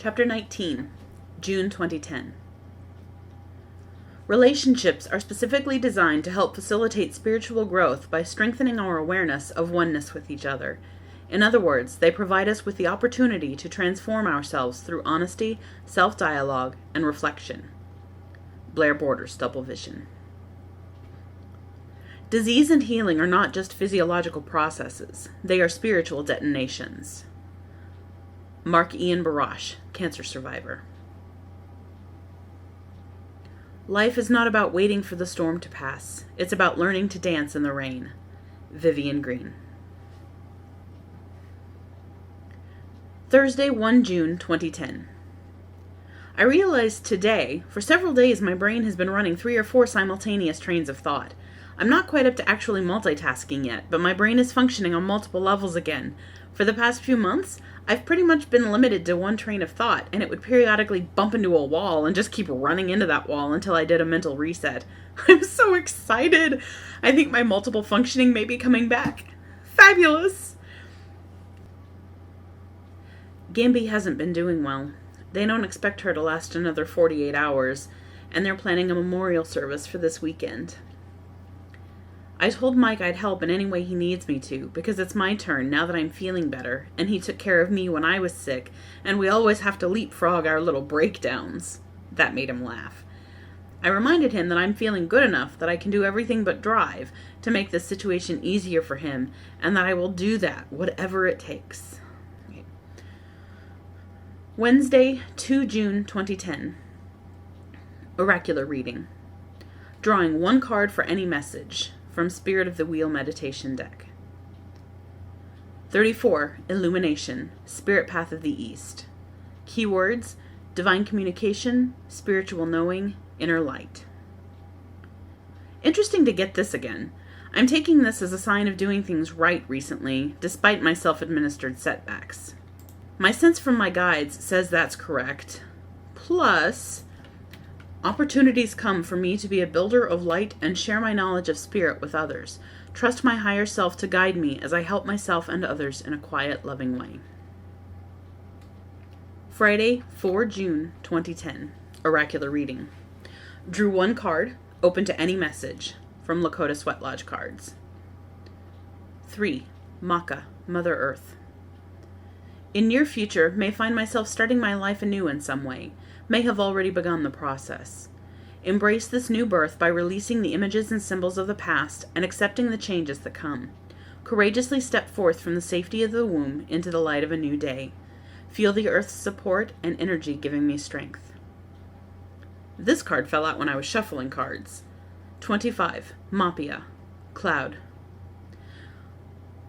Chapter 19, June 2010. Relationships are specifically designed to help facilitate spiritual growth by strengthening our awareness of oneness with each other. In other words, they provide us with the opportunity to transform ourselves through honesty, self-dialogue, and reflection. Blair Borders, Double Vision. Disease and healing are not just physiological processes. They are spiritual detonations. Mark Ian Barash, cancer survivor. Life is not about waiting for the storm to pass. It's about learning to dance in the rain. Vivian Green. Thursday, 1 June 2010. I realized today, for several days my brain has been running 3 or 4 simultaneous trains of thought. I'm not quite up to actually multitasking yet, but my brain is functioning on multiple levels again. For the past few months, I've pretty much been limited to one train of thought, and it would periodically bump into a wall and just keep running into that wall until I did a mental reset. I'm so excited! I think my multiple functioning may be coming back. Fabulous! Gamby hasn't been doing well. They don't expect her to last another 48 hours, and they're planning a memorial service for this weekend. I told Mike I'd help in any way he needs me to, because it's my turn now that I'm feeling better, and he took care of me when I was sick, and we always have to leapfrog our little breakdowns. That made him laugh. I reminded him that I'm feeling good enough that I can do everything but drive to make this situation easier for him, and that I will do that, whatever it takes. Wednesday, 2 June 2010. Oracular reading. Drawing 1 card for any message. From Spirit of the Wheel Meditation Deck. 34. Illumination. Spirit Path of the East. Keywords: Divine Communication, Spiritual Knowing, Inner Light. Interesting to get this again. I'm taking this as a sign of doing things right recently, despite my self-administered setbacks. My sense from my guides says that's correct. Plus, opportunities come for me to be a builder of light and share my knowledge of spirit with others. Trust my higher self to guide me as I help myself and others in a quiet, loving way. Friday, 4 June 2010. Oracular reading. Drew 1 card, open to any message, from Lakota Sweat Lodge cards. 3. Maka, Mother Earth. In near future, may find myself starting my life anew in some way. May have already begun the process. Embrace this new birth by releasing the images and symbols of the past and accepting the changes that come. Courageously step forth from the safety of the womb into the light of a new day. Feel the earth's support and energy giving me strength. This card fell out when I was shuffling cards. 25. Mapia, Cloud.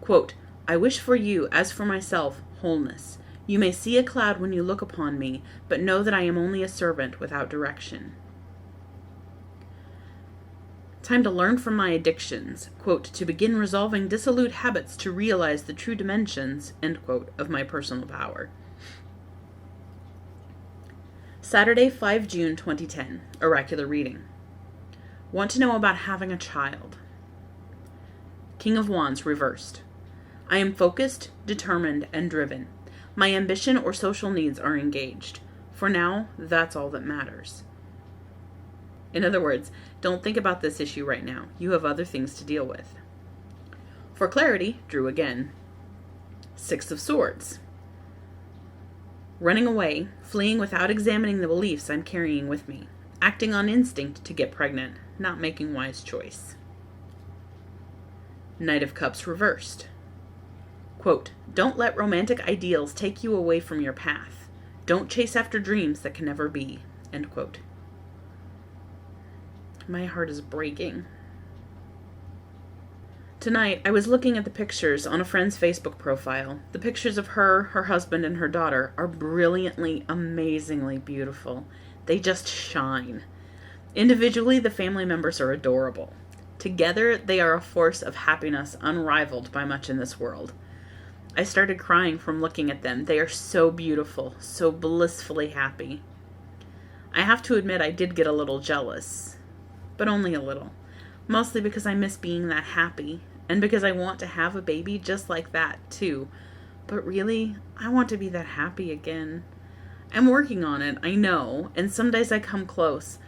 Quote, I wish for you, as for myself, wholeness. You may see a cloud when you look upon me, but know that I am only a servant without direction. Time to learn from my addictions, quote, to begin resolving dissolute habits to realize the true dimensions, end quote, of my personal power. Saturday, 5 June 2010. Oracular reading. Want to know about having a child. King of Wands reversed. I am focused, determined, and driven. My ambition or social needs are engaged. For now, that's all that matters. In other words, don't think about this issue right now. You have other things to deal with. For clarity, drew again. 6 of Swords. Running away, fleeing without examining the beliefs I'm carrying with me. Acting on instinct to get pregnant, not making wise choice. Knight of Cups reversed. Quote, don't let romantic ideals take you away from your path. Don't chase after dreams that can never be. End quote. My heart is breaking. Tonight, I was looking at the pictures on a friend's Facebook profile. The pictures of her, her husband, and her daughter are brilliantly, amazingly beautiful. They just shine. Individually, the family members are adorable. Together, they are a force of happiness unrivaled by much in this world. I started crying from looking at them. They are so beautiful, so blissfully happy. I have to admit I did get a little jealous, but only a little. Mostly because I miss being that happy, and because I want to have a baby just like that, too. But really, I want to be that happy again. I'm working on it, I know, and some days I come close.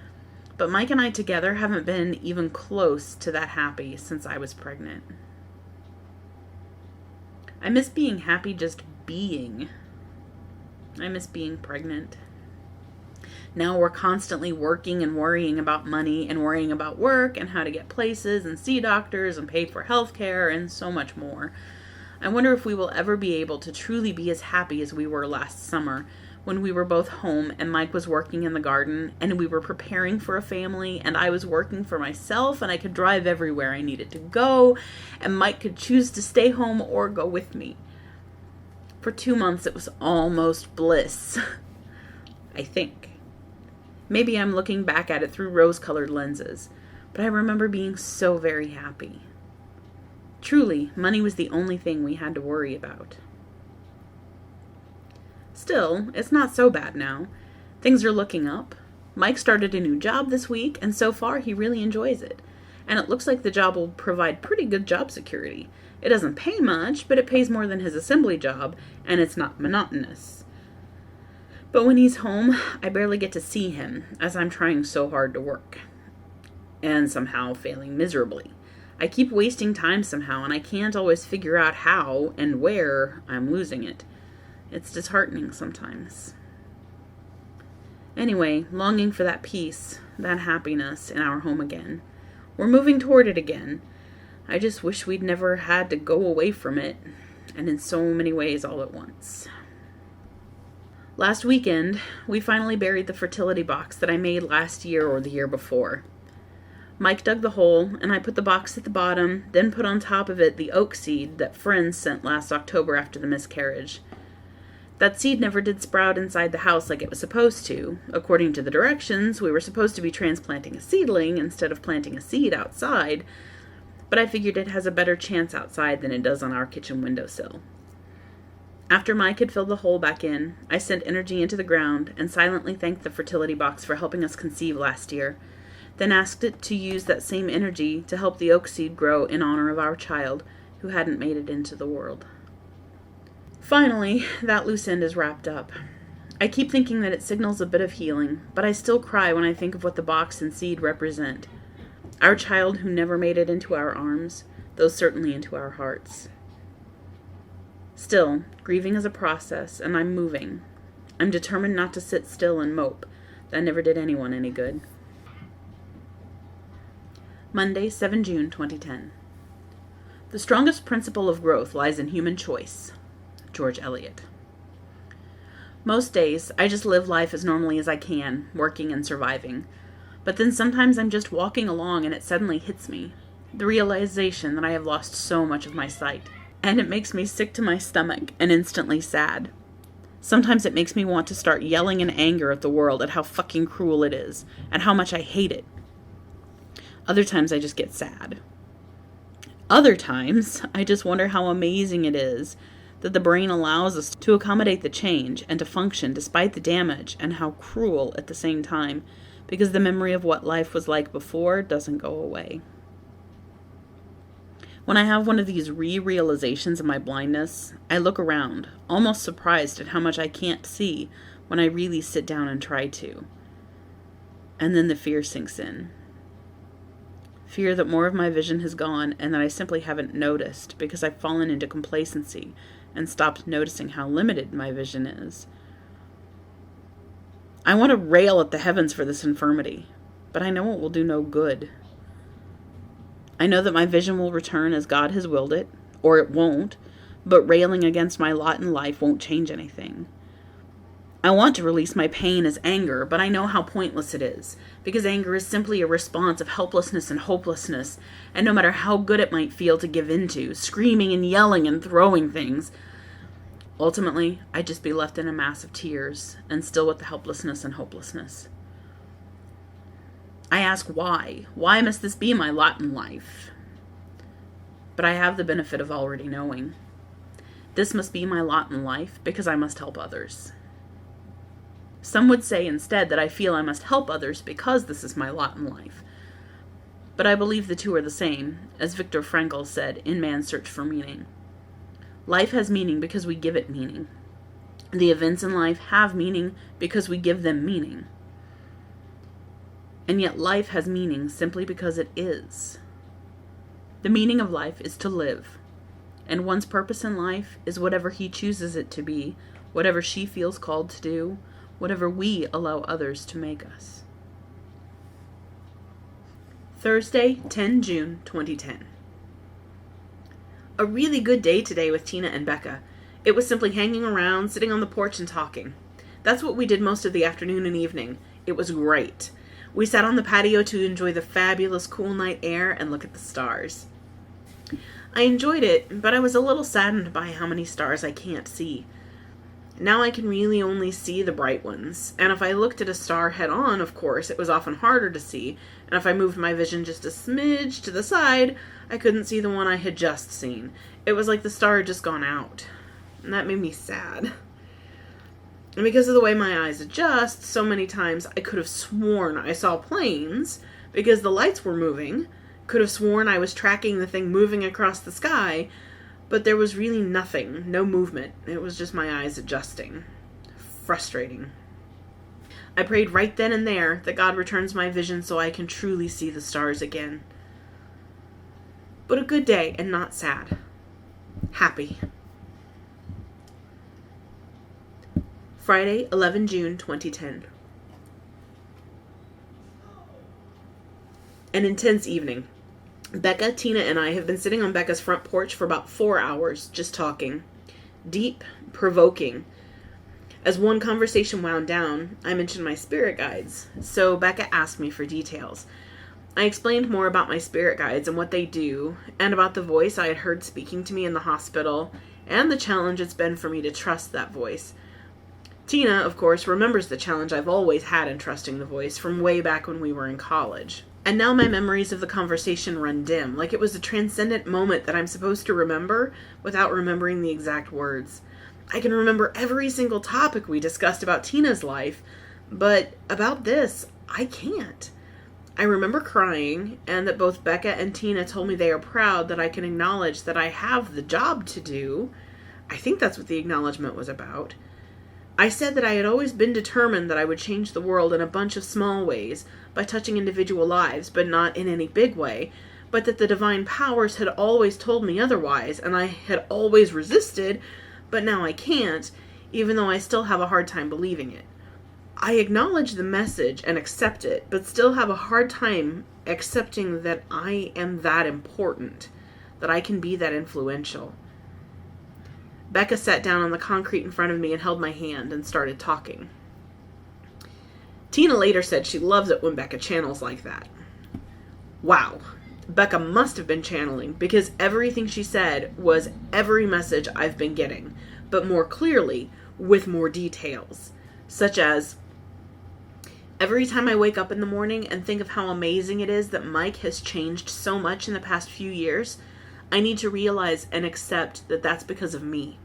But Mike and I together haven't been even close to that happy since I was pregnant. I miss being happy just being. I miss being pregnant. Now we're constantly working and worrying about money and worrying about work and how to get places and see doctors and pay for health care and so much more. I wonder if we will ever be able to truly be as happy as we were last summer when we were both home and Mike was working in the garden and we were preparing for a family and I was working for myself and I could drive everywhere I needed to go and Mike could choose to stay home or go with me. For 2 months it was almost bliss. I think. Maybe I'm looking back at it through rose-colored lenses, but I remember being so very happy. Truly, money was the only thing we had to worry about. Still, it's not so bad now. Things are looking up. Mike started a new job this week, and so far he really enjoys it. And it looks like the job will provide pretty good job security. It doesn't pay much, but it pays more than his assembly job, and it's not monotonous. But when he's home, I barely get to see him, as I'm trying so hard to work. And somehow failing miserably. I keep wasting time somehow, and I can't always figure out how and where I'm losing it. It's disheartening sometimes. Anyway, longing for that peace, that happiness in our home again. We're moving toward it again. I just wish we'd never had to go away from it, and in so many ways all at once. Last weekend, we finally buried the fertility box that I made last year or the year before. Mike dug the hole, and I put the box at the bottom, then put on top of it the oak seed that friends sent last October after the miscarriage. That seed never did sprout inside the house like it was supposed to. According to the directions, we were supposed to be transplanting a seedling instead of planting a seed outside, but I figured it has a better chance outside than it does on our kitchen windowsill. After Mike had filled the hole back in, I sent energy into the ground and silently thanked the fertility box for helping us conceive last year, then asked it to use that same energy to help the oak seed grow in honor of our child who hadn't made it into the world. Finally, that loose end is wrapped up. I keep thinking that it signals a bit of healing, but I still cry when I think of what the box and seed represent. Our child who never made it into our arms, though certainly into our hearts. Still, grieving is a process, and I'm moving. I'm determined not to sit still and mope. That never did anyone any good. Monday, 7 June 2010. The strongest principle of growth lies in human choice. George Eliot. Most days, I just live life as normally as I can, working and surviving. But then sometimes I'm just walking along and it suddenly hits me. The realization that I have lost so much of my sight. And it makes me sick to my stomach and instantly sad. Sometimes it makes me want to start yelling in anger at the world at how fucking cruel it is, and how much I hate it. Other times I just get sad. Other times, I just wonder how amazing it is that the brain allows us to accommodate the change and to function despite the damage, and how cruel at the same time, because the memory of what life was like before doesn't go away. When I have one of these realizations of my blindness, I look around, almost surprised at how much I can't see when I really sit down and try to. And then the fear sinks in. Fear that more of my vision has gone and that I simply haven't noticed because I've fallen into complacency and stopped noticing how limited my vision is. I want to rail at the heavens for this infirmity, but I know it will do no good. I know that my vision will return as God has willed it, or it won't, but railing against my lot in life won't change anything. I want to release my pain as anger, but I know how pointless it is, because anger is simply a response of helplessness and hopelessness, and no matter how good it might feel to give into, screaming and yelling and throwing things, ultimately, I'd just be left in a mass of tears, and still with the helplessness and hopelessness. I ask why? Why must this be my lot in life? But I have the benefit of already knowing. This must be my lot in life because I must help others. Some would say instead that I feel I must help others because this is my lot in life. But I believe the two are the same, as Viktor Frankl said in Man's Search for Meaning. Life has meaning because we give it meaning. The events in life have meaning because we give them meaning. And yet life has meaning simply because it is. The meaning of life is to live. And one's purpose in life is whatever he chooses it to be, whatever she feels called to do, whatever we allow others to make us. Thursday, 10 June 2010. A really good day today with Tina and Becca. It was simply hanging around, sitting on the porch and talking. That's what we did most of the afternoon and evening. It was great. We sat on the patio to enjoy the fabulous cool night air and look at the stars. I enjoyed it, but I was a little saddened by how many stars I can't see. Now I can really only see the bright ones, and if I looked at a star head on, of course, it was often harder to see, and if I moved my vision just a smidge to the side, I couldn't see the one I had just seen. It was like the star had just gone out, and that made me sad. And because of the way my eyes adjust, so many times I could have sworn I saw planes, because the lights were moving, could have sworn I was tracking the thing moving across the sky, but there was really nothing, no movement. It was just my eyes adjusting. Frustrating. I prayed right then and there that God returns my vision so I can truly see the stars again. But a good day and not sad. Happy. Friday, 11 June 2010. An intense evening. Becca, Tina, and I have been sitting on Becca's front porch for about 4 hours, just talking. Deep, provoking. As one conversation wound down, I mentioned my spirit guides, so Becca asked me for details. I explained more about my spirit guides and what they do, and about the voice I had heard speaking to me in the hospital, and the challenge it's been for me to trust that voice. Tina, of course, remembers the challenge I've always had in trusting the voice from way back when we were in college. And now my memories of the conversation run dim, like it was a transcendent moment that I'm supposed to remember without remembering the exact words. I can remember every single topic we discussed about Tina's life, but about this, I can't. I remember crying, and that both Becca and Tina told me they are proud that I can acknowledge that I have the job to do. I think that's what the acknowledgement was about. I said that I had always been determined that I would change the world in a bunch of small ways, by touching individual lives, but not in any big way, but that the divine powers had always told me otherwise, and I had always resisted, but now I can't, even though I still have a hard time believing it. I acknowledge the message and accept it, but still have a hard time accepting that I am that important, that I can be that influential. Becca sat down on the concrete in front of me and held my hand and started talking. Tina later said she loves it when Becca channels like that. Wow, Becca must have been channeling, because everything she said was every message I've been getting, but more clearly, with more details, such as, every time I wake up in the morning and think of how amazing it is that Mike has changed so much in the past few years, I need to realize and accept that that's because of me.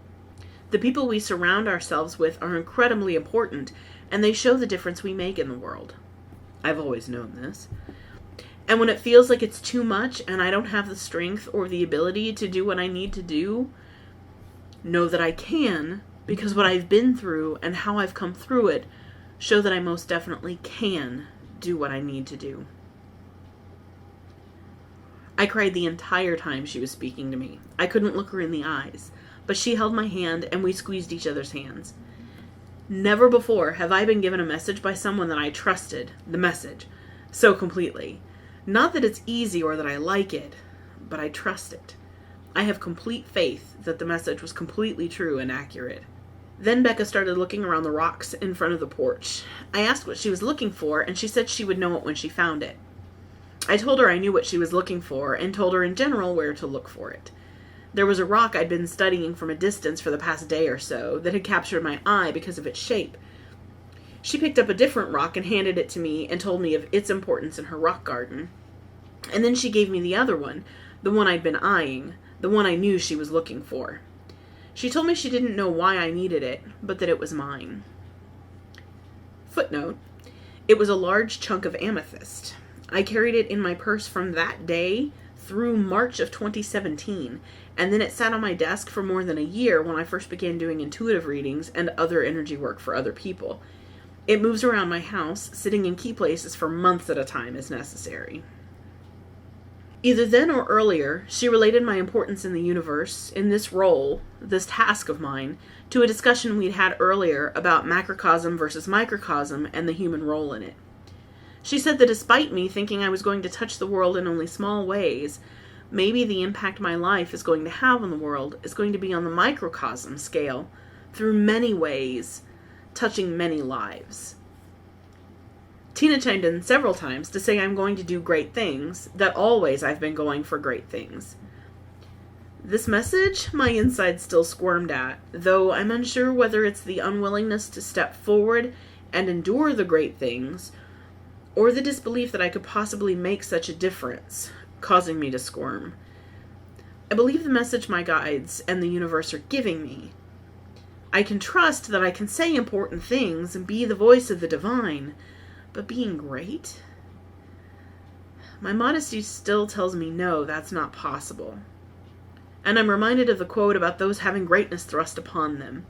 The people we surround ourselves with are incredibly important, and they show the difference we make in the world. I've always known this. And when it feels like it's too much and I don't have the strength or the ability to do what I need to do, know that I can, because what I've been through and how I've come through it show that I most definitely can do what I need to do. I cried the entire time she was speaking to me. I couldn't look her in the eyes, but she held my hand and we squeezed each other's hands. Never before have I been given a message by someone that I trusted, the message, so completely. Not that it's easy or that I like it, but I trust it. I have complete faith that the message was completely true and accurate. Then Becca started looking around the rocks in front of the porch. I asked what she was looking for, and she said she would know it when she found it. I told her I knew what she was looking for, and told her in general where to look for it. There was a rock I'd been studying from a distance for the past day or so that had captured my eye because of its shape. She picked up a different rock and handed it to me and told me of its importance in her rock garden. And then she gave me the other one, the one I'd been eyeing, the one I knew she was looking for. She told me she didn't know why I needed it, but that it was mine. Footnote: it was a large chunk of amethyst. I carried it in my purse from that day through March of 2017, and then it sat on my desk for more than a year when I first began doing intuitive readings and other energy work for other people. It moves around my house, sitting in key places for months at a time as necessary. Either then or earlier, she related my importance in the universe, in this role, this task of mine, to a discussion we'd had earlier about macrocosm versus microcosm and the human role in it. She said that despite me thinking I was going to touch the world in only small ways, maybe the impact my life is going to have on the world is going to be on the microcosm scale, through many ways, touching many lives. Tina chimed in several times to say I'm going to do great things, that always I've been going for great things. This message, my inside still squirmed at, though I'm unsure whether it's the unwillingness to step forward and endure the great things, or the disbelief that I could possibly make such a difference, causing me to squirm. I believe the message my guides and the universe are giving me. I can trust that I can say important things and be the voice of the divine, but being great? My modesty still tells me no, that's not possible. And I'm reminded of the quote about those having greatness thrust upon them.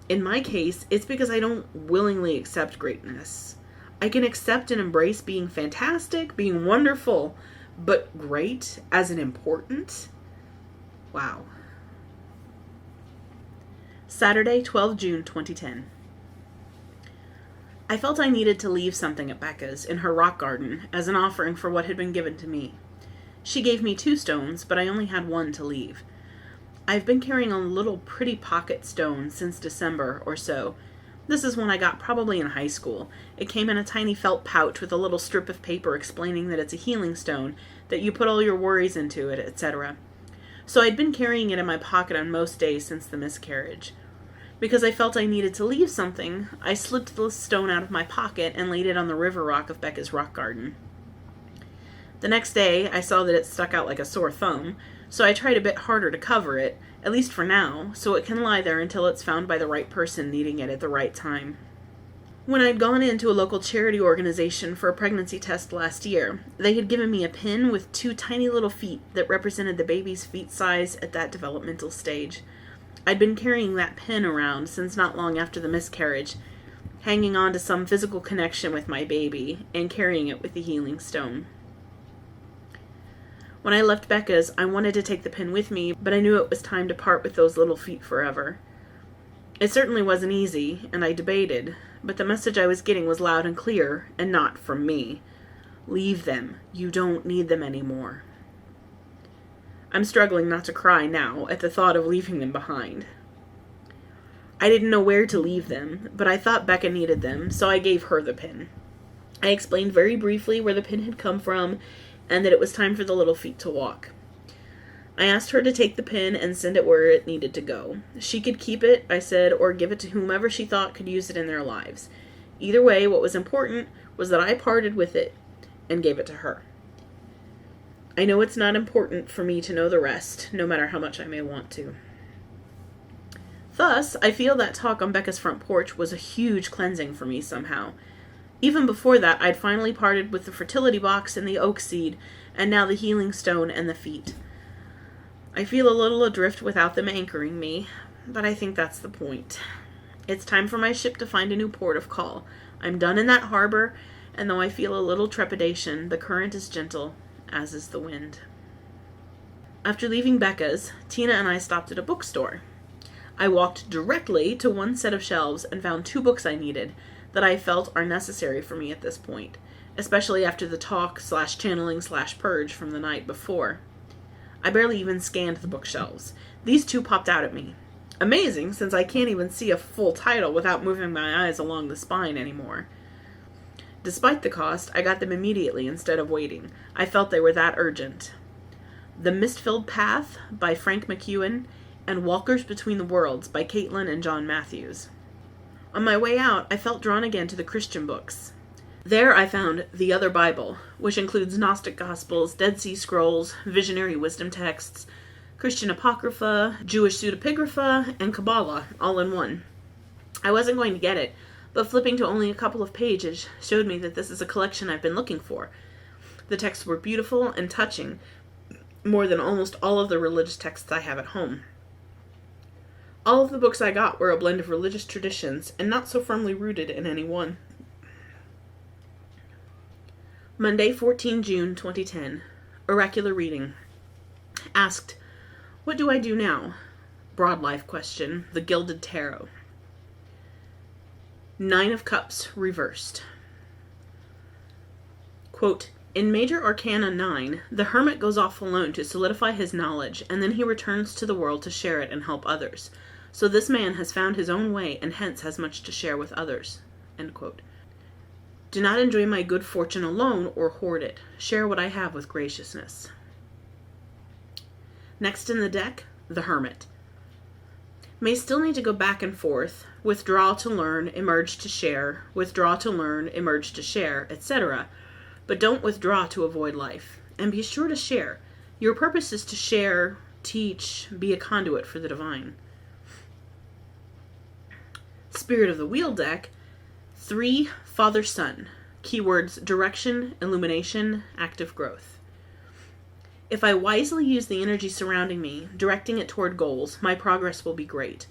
In my case, it's because I don't willingly accept greatness. I can accept and embrace being fantastic, being wonderful, but great as in important? Wow. Saturday, 12 June 2010. I felt I needed to leave something at Becca's in her rock garden as an offering for what had been given to me. She gave me 2 stones, but I only had 1 to leave. I've been carrying a little pretty pocket stone since December or so. This is one I got probably in high school. It came in a tiny felt pouch with a little strip of paper explaining that it's a healing stone, that you put all your worries into it, etc. So I'd been carrying it in my pocket on most days since the miscarriage. Because I felt I needed to leave something, I slipped the stone out of my pocket and laid it on the river rock of Becca's rock garden. The next day, I saw that it stuck out like a sore thumb, so I tried a bit harder to cover it, at least for now, so it can lie there until it's found by the right person needing it at the right time. When I'd gone into a local charity organization for a pregnancy test last year, they had given me a pin with 2 tiny little feet that represented the baby's feet size at that developmental stage. I'd been carrying that pin around since not long after the miscarriage, hanging on to some physical connection with my baby, and carrying it with the healing stone. When I left Becca's, I wanted to take the pin with me, but I knew it was time to part with those little feet forever. It certainly wasn't easy, and I debated, but the message I was getting was loud and clear, and not from me. Leave them. You don't need them anymore. I'm struggling not to cry now at the thought of leaving them behind. I didn't know where to leave them, but I thought Becca needed them, so I gave her the pin. I explained very briefly where the pin had come from, and that it was time for the little feet to walk. I asked her to take the pin and send it where it needed to go. She could keep it, I said, or give it to whomever she thought could use it in their lives. Either way, what was important was that I parted with it and gave it to her. I know it's not important for me to know the rest, no matter how much I may want to. Thus, I feel that talk on Becca's front porch was a huge cleansing for me somehow. Even before that, I'd finally parted with the fertility box and the oak seed, and now the healing stone and the feet. I feel a little adrift without them anchoring me, but I think that's the point. It's time for my ship to find a new port of call. I'm done in that harbor, and though I feel a little trepidation, the current is gentle, as is the wind. After leaving Becca's, Tina and I stopped at a bookstore. I walked directly to one set of shelves and found 2 books I needed, that I felt are necessary for me at this point, especially after the talk/channeling/purge from the night before. I barely even scanned the bookshelves. These 2 popped out at me. Amazing, since I can't even see a full title without moving my eyes along the spine anymore. Despite the cost, I got them immediately instead of waiting. I felt they were that urgent. The Mist-Filled Path by Frank McEwen and Walkers Between the Worlds by Caitlin and John Matthews. On my way out, I felt drawn again to the Christian books. There I found The Other Bible, which includes Gnostic Gospels, Dead Sea Scrolls, visionary wisdom texts, Christian Apocrypha, Jewish pseudepigrapha, and Kabbalah, all in one. I wasn't going to get it, but flipping to only a couple of pages showed me that this is a collection I've been looking for. The texts were beautiful and touching, more than almost all of the religious texts I have at home. All of the books I got were a blend of religious traditions and not so firmly rooted in any one. Monday, 14 June 2010. Oracular reading. Asked, what do I do now? Broad life question. The Gilded Tarot. 9 of Cups reversed. Quote, in Major Arcana 9, the hermit goes off alone to solidify his knowledge, and then he returns to the world to share it and help others. So this man has found his own way and hence has much to share with others. End quote. Do not enjoy my good fortune alone or hoard it. Share what I have with graciousness. Next in the deck, the Hermit. May still need to go back and forth, withdraw to learn, emerge to share, withdraw to learn, emerge to share, etc. But don't withdraw to avoid life. And be sure to share. Your purpose is to share, teach, be a conduit for the divine. Spirit of the Wheel deck, 3 Father-Son. Keywords direction, illumination, active growth. If I wisely use the energy surrounding me, directing it toward goals, my progress will be great.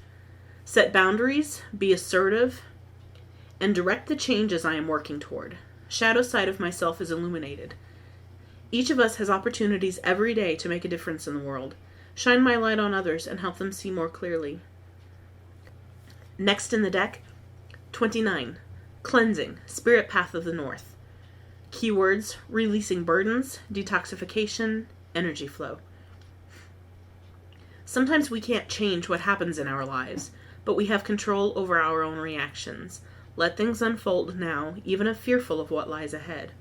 Set boundaries, be assertive, and direct the changes I am working toward. Shadow side of myself is illuminated. Each of us has opportunities every day to make a difference in the world. Shine my light on others and help them see more clearly. Next in the deck, 29. Cleansing, Spirit Path of the North. Keywords, releasing burdens, detoxification, energy flow. Sometimes we can't change what happens in our lives, but we have control over our own reactions. Let things unfold now, even if fearful of what lies ahead.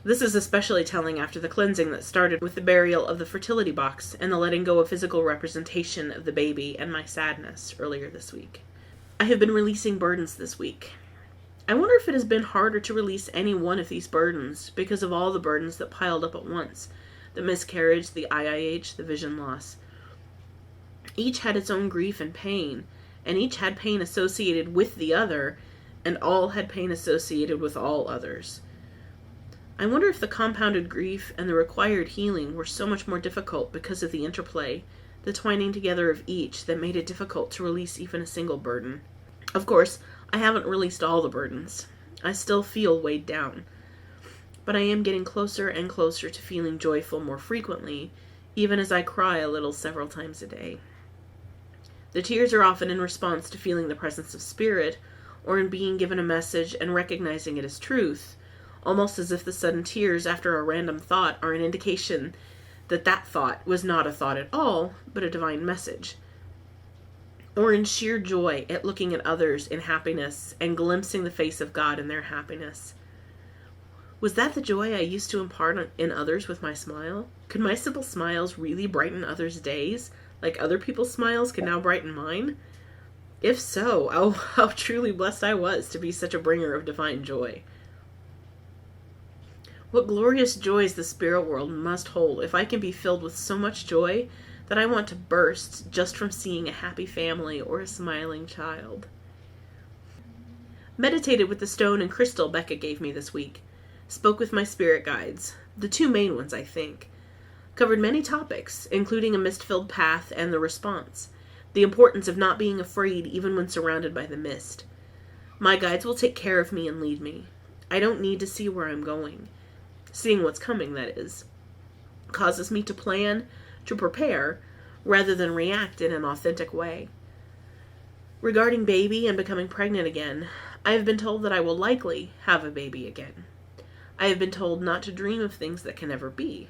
This is especially telling after the cleansing that started with the burial of the fertility box and the letting go of physical representation of the baby and my sadness earlier this week. I have been releasing burdens this week. I wonder if it has been harder to release any one of these burdens because of all the burdens that piled up at once. The miscarriage, the IIH, the vision loss. Each had its own grief and pain, and each had pain associated with the other, and all had pain associated with all others. I wonder if the compounded grief and the required healing were so much more difficult because of the interplay, the twining together of each that made it difficult to release even a single burden. Of course, I haven't released all the burdens. I still feel weighed down. But I am getting closer and closer to feeling joyful more frequently, even as I cry a little several times a day. The tears are often in response to feeling the presence of spirit, or in being given a message and recognizing it as truth, almost as if the sudden tears after a random thought are an indication that that thought was not a thought at all, but a divine message. Or in sheer joy at looking at others in happiness and glimpsing the face of God in their happiness. Was that the joy I used to impart in others with my smile? Could my simple smiles really brighten others' days, like other people's smiles can now brighten mine? If so, oh, how truly blessed I was to be such a bringer of divine joy. What glorious joys the spirit world must hold if I can be filled with so much joy that I want to burst just from seeing a happy family or a smiling child. Meditated with the stone and crystal Becca gave me this week. Spoke with my spirit guides, the 2 main ones I think. Covered many topics, including a mist-filled path and the response. The importance of not being afraid even when surrounded by the mist. My guides will take care of me and lead me. I don't need to see where I'm going. Seeing what's coming, that is. Causes me to plan, to prepare, rather than react in an authentic way. Regarding baby and becoming pregnant again, I have been told that I will likely have a baby again. I have been told not to dream of things that can never be.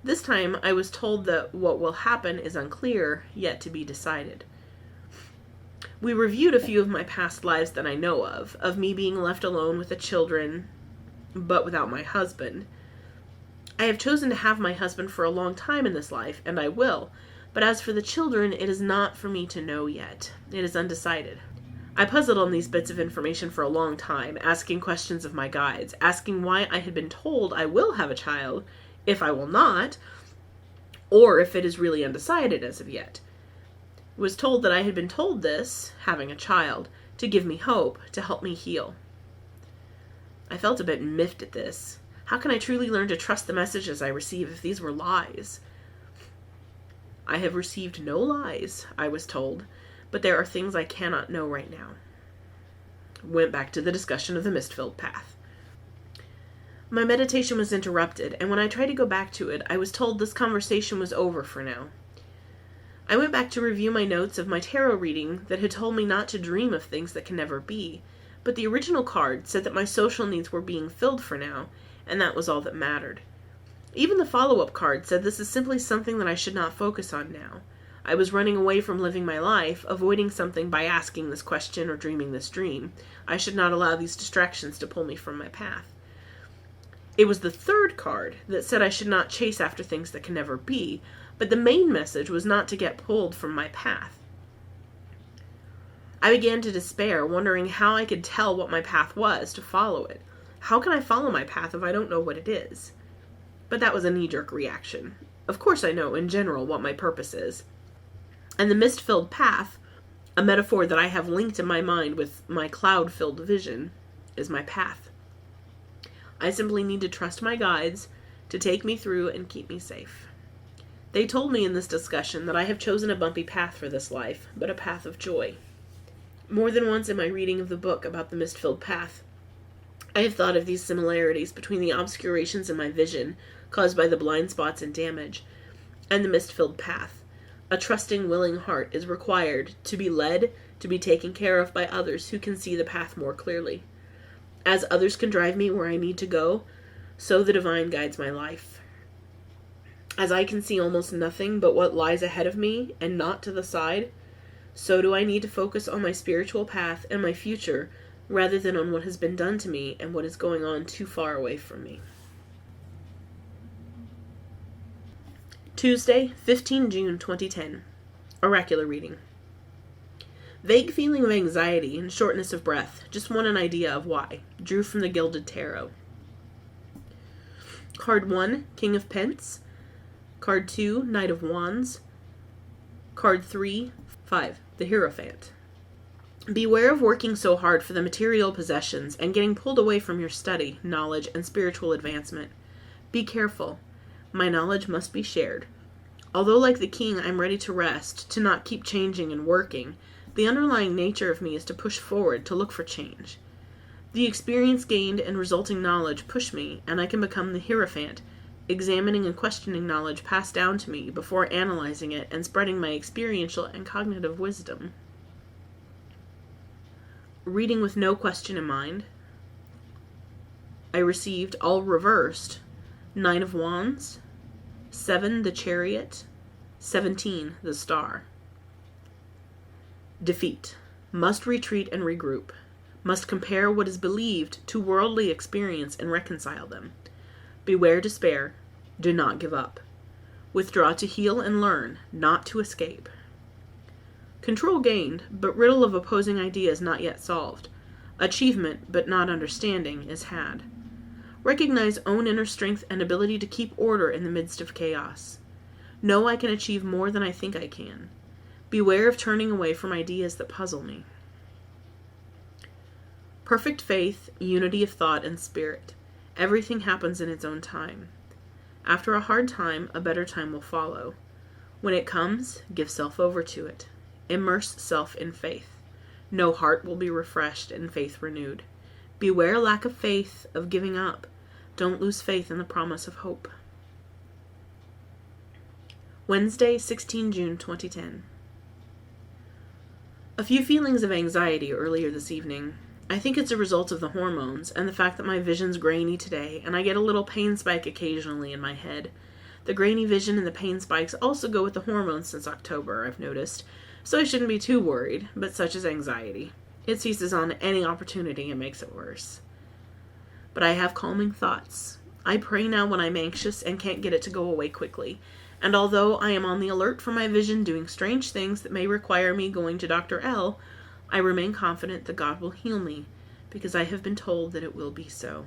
This time, I was told that what will happen is unclear, yet to be decided. We reviewed a few of my past lives that I know of me being left alone with the children, but without my husband. I have chosen to have my husband for a long time in this life, and I will, but as for the children, it is not for me to know yet. It is undecided. I puzzled on these bits of information for a long time, asking questions of my guides, asking why I had been told I will have a child, if I will not, or if it is really undecided as of yet. Was told that I had been told this, having a child, to give me hope, to help me heal. I felt a bit miffed at this. How can I truly learn to trust the messages I receive if these were lies? I have received no lies, I was told, but there are things I cannot know right now. Went back to the discussion of the mist-filled path. My meditation was interrupted, and when I tried to go back to it, I was told this conversation was over for now. I went back to review my notes of my tarot reading that had told me not to dream of things that can never be, but the original card said that my social needs were being filled for now, and that was all that mattered. Even the follow-up card said this is simply something that I should not focus on now. I was running away from living my life, avoiding something by asking this question or dreaming this dream. I should not allow these distractions to pull me from my path. It was the third card that said I should not chase after things that can never be, but the main message was not to get pulled from my path. I began to despair, wondering how I could tell what my path was to follow it. How can I follow my path if I don't know what it is? But that was a knee-jerk reaction. Of course I know, in general, what my purpose is. And the mist-filled path, a metaphor that I have linked in my mind with my cloud-filled vision, is my path. I simply need to trust my guides to take me through and keep me safe. They told me in this discussion that I have chosen a bumpy path for this life, but a path of joy. More than once in my reading of the book about the mist-filled path, I have thought of these similarities between the obscurations in my vision, caused by the blind spots and damage, and the mist-filled path. A trusting, willing heart is required to be led, to be taken care of by others who can see the path more clearly. As others can drive me where I need to go, so the divine guides my life. As I can see almost nothing but what lies ahead of me and not to the side, so do I need to focus on my spiritual path and my future rather than on what has been done to me and what is going on too far away from me. Tuesday, 15 June 2010. Oracular reading. Vague feeling of anxiety and shortness of breath. Just want an idea of why. Drew from the Gilded Tarot. Card 1, King of Pence. Card 2, Knight of Wands. Card 3, 5, the Hierophant. Beware of working so hard for the material possessions and getting pulled away from your study, knowledge, and spiritual advancement. Be careful. My knowledge must be shared. Although like the king I'm ready to rest, to not keep changing and working, the underlying nature of me is to push forward, to look for change. The experience gained and resulting knowledge push me, and I can become the Hierophant, examining and questioning knowledge passed down to me before analyzing it and spreading my experiential and cognitive wisdom. Reading with no question in mind, I received, all reversed, 9 of Wands, 7, the Chariot, 17, the Star. Defeat. Must retreat and regroup. Must compare what is believed to worldly experience and reconcile them. Beware despair. Do not give up. Withdraw to heal and learn, not to escape. Control gained, but riddle of opposing ideas not yet solved. Achievement, but not understanding, is had. Recognize own inner strength and ability to keep order in the midst of chaos. Know I can achieve more than I think I can. Beware of turning away from ideas that puzzle me. Perfect faith, unity of thought and spirit. Everything happens in its own time. After a hard time, a better time will follow. When it comes, give self over to it. Immerse self in faith. No heart will be refreshed and faith renewed. Beware lack of faith, of giving up. Don't lose faith in the promise of hope. Wednesday, 16 June 2010. A few feelings of anxiety earlier this evening. I think it's a result of the hormones and the fact that my vision's grainy today, and I get a little pain spike occasionally in my head. The grainy vision and the pain spikes also go with the hormones since October, I've noticed, so I shouldn't be too worried, but such is anxiety. It seizes on any opportunity and makes it worse. But I have calming thoughts. I pray now when I'm anxious and can't get it to go away quickly. And although I am on the alert for my vision doing strange things that may require me going to Dr. L, I remain confident that God will heal me, because I have been told that it will be so.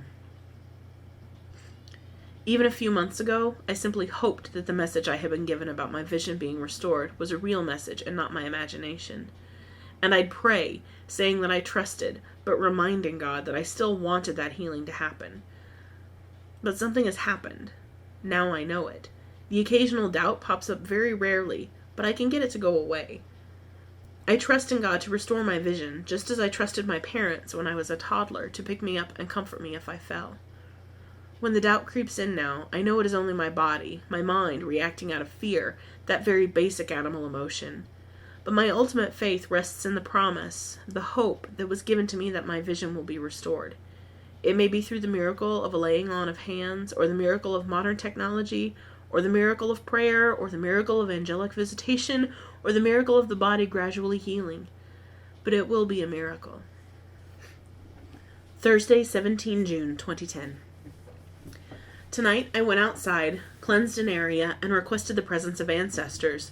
Even a few months ago, I simply hoped that the message I had been given about my vision being restored was a real message and not my imagination. And I'd pray, saying that I trusted, but reminding God that I still wanted that healing to happen. But something has happened. Now I know it. The occasional doubt pops up very rarely, but I can get it to go away. I trust in God to restore my vision, just as I trusted my parents when I was a toddler to pick me up and comfort me if I fell. When the doubt creeps in now, I know it is only my body, my mind, reacting out of fear, that very basic animal emotion. But my ultimate faith rests in the promise, the hope that was given to me that my vision will be restored. It may be through the miracle of a laying on of hands, or the miracle of modern technology, or the miracle of prayer, or the miracle of angelic visitation, or the miracle of the body gradually healing. But it will be a miracle. Thursday, 17 June, 2010. Tonight I went outside, cleansed an area, and requested the presence of ancestors,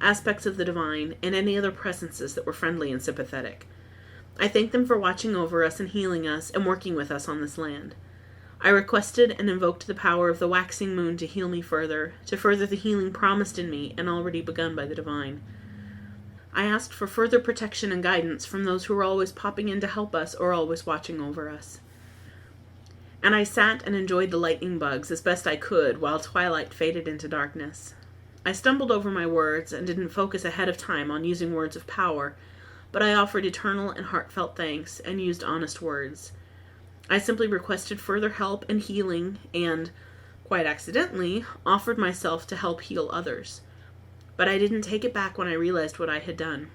aspects of the divine, and any other presences that were friendly and sympathetic. I thanked them for watching over us and healing us and working with us on this land. I requested and invoked the power of the waxing moon to heal me further, to further the healing promised in me and already begun by the divine. I asked for further protection and guidance from those who were always popping in to help us or always watching over us. And I sat and enjoyed the lightning bugs as best I could while twilight faded into darkness. I stumbled over my words and didn't focus ahead of time on using words of power, but I offered eternal and heartfelt thanks and used honest words. I simply requested further help and healing and, quite accidentally, offered myself to help heal others. But I didn't take it back when I realized what I had done.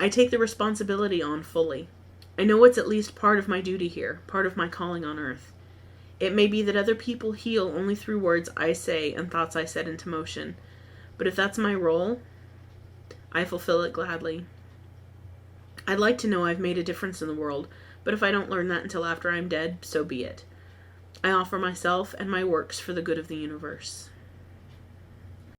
I take the responsibility on fully. I know it's at least part of my duty here, part of my calling on earth. It may be that other people heal only through words I say and thoughts I set into motion, but if that's my role, I fulfill it gladly. I'd like to know I've made a difference in the world, but if I don't learn that until after I'm dead, so be it. I offer myself and my works for the good of the universe.